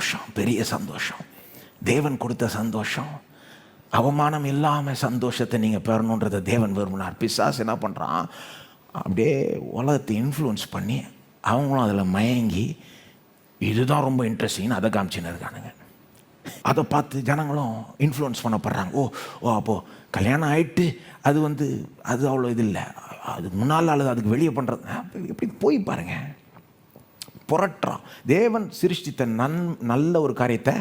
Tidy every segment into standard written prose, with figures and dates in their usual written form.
சந்தோஷம், பெரிய சந்தோஷம், தேவன் கொடுத்த சந்தோஷம். அவமானம் இல்லாமல் சந்தோஷத்தை நீங்கள் பெறணுன்றதை தேவன் விரும்பினார். பிசாசு என்ன பண்ணுறான், அப்படியே உலகத்தை இன்ஃப்ளூயன்ஸ் பண்ணி அவங்களும் அதில் மயங்கி இதுதான் ரொம்ப இன்ட்ரெஸ்டிங்னு அதை காமிச்சின்னு இருக்கானுங்க. அதை பார்த்து ஜனங்களும் இன்ஃப்ளூயன்ஸ் பண்ணப்படுறாங்க. ஓ அப்போது கல்யாணம் ஆகிட்டு அது அவ்வளோ இது இல்லை, அதுக்கு முன்னால் அல்லது அதுக்கு வெளியே பண்ணுறது எப்படி போய் பாருங்கள், புரட்டுறான். தேவன் சிருஷ்டித்த நல்ல ஒரு காரியத்தை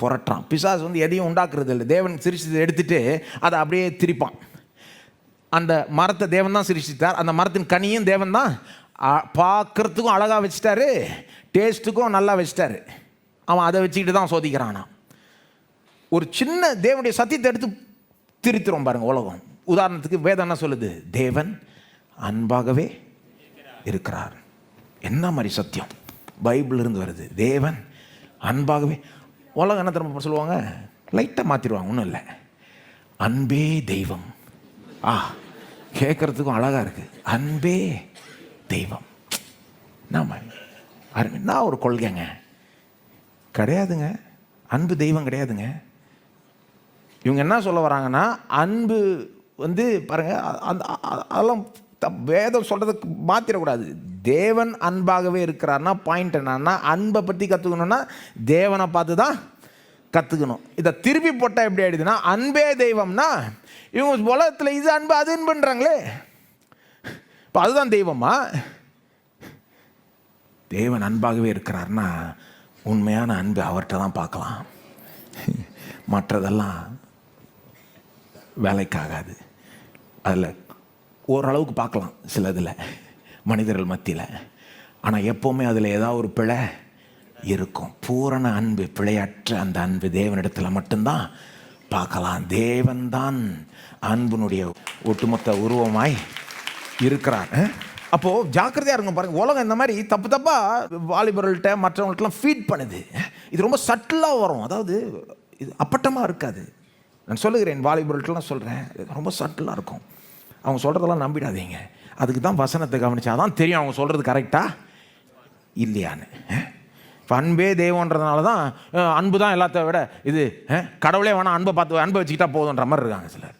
புரட்டுறான். பிசாசு எதையும் உண்டாக்குறது இல்லை. தேவன் சிருஷ்டித்தை எடுத்துகிட்டு அதை அப்படியே திரிப்பான். அந்த மரத்தை தேவன் தான் சிருஷ்டித்தார், அந்த மரத்தின் கனியும் தேவன் தான் பார்க்குறதுக்கும் அழகாக வச்சுட்டாரு, டேஸ்ட்டுக்கும் நல்லா வச்சுட்டாரு. அவன் அதை வச்சுக்கிட்டு தான் சோதிக்கிறானா. ஒரு சின்ன தேவனுடைய சத்தியத்தை எடுத்து திரித்துறோம் பாருங்கள் உலகம். உதாரணத்துக்கு வேதம் என்ன சொல்லுது, தேவன் அன்பாகவே இருக்கிறார். என்ன மாதிரி சத்தியம் பைபிள் இருந்து வருது, தேவன் அன்பாகவே. உலகம் என்ன திரும்ப சொல்லுவாங்க, லைட்டாக மாற்றிடுவாங்க, ஒன்றும் இல்லை, அன்பே தெய்வம். கேட்குறதுக்கும் அழகாக இருக்குது, அன்பே தெய்வம். என்ன ஒரு கொள்கைங்க, கிடையாதுங்க, அன்பு தெய்வம் கிடையாதுங்க. இவங்க என்ன சொல்ல வராங்கன்னா, அன்பு பாருங்கள், அதெல்லாம் வேதம் சொல்கிறதுக்கு மாற்றிடக்கூடாது. தேவன் அன்பாகவே இருக்கிறார்னா பாயிண்ட் என்னன்னா, அன்பை பற்றி கற்றுக்கணுன்னா தேவனை பார்த்து தான் கற்றுக்கணும். இதை திருப்பி போட்டால் எப்படி ஆயிடுதுன்னா, அன்பே தெய்வம்னா இவங்க உலகத்தில் இது அன்பு அது அன்புன்றாங்களே, இப்போ அதுதான் தெய்வமா? தேவன் அன்பாகவே இருக்கிறார்னா உண்மையான அன்பு அவர்கிட்ட தான் பார்க்கலாம். மற்றதெல்லாம் வேலைக்காகாது. அதில் ஓரளவுக்கு பார்க்கலாம் சிலதில் மனிதர்கள் மத்தியில், ஆனால் எப்போவுமே அதில் ஏதாவது ஒரு பிழை இருக்கும். பூரண அன்பு, பிழையற்ற அந்த அன்பு தேவனிடத்தில் மட்டும்தான் பார்க்கலாம். தேவன்தான் அன்பினுடைய ஒட்டுமொத்த உருவமாய் இருக்கிறார். அப்போது ஜாக்கிரதையாக இருக்கும் பாருங்கள். உலகம் இந்த மாதிரி தப்பாக வாலிபர்கள்ட்ட மற்றவங்கள்ட்டலாம் ஃபீட் பண்ணுது. இது ரொம்ப சட்டிலாக வரும், அதாவது இது அப்பட்டமாக இருக்காது. நான் சொல்லுகிறேன், வாலிபர்கள்ட்டலாம் சொல்கிறேன், ரொம்ப சட்டிலாக இருக்கும். அவங்க சொல்கிறதெல்லாம் நம்பிடாதீங்க. அதுக்கு தான் வசனத்தை கவனிச்சாதான் தெரியும் அவங்க சொல்கிறது கரெக்டாக இல்லையான்னு. இப்போ அன்பே தெய்வன்றதுனால தான் அன்பு தான் எல்லாத்த விட இது கடவுளே வேணாம், அன்பை பார்த்து அன்பை வச்சுக்கிட்டா போதுன்ற மாதிரி இருக்காங்க சிலர்.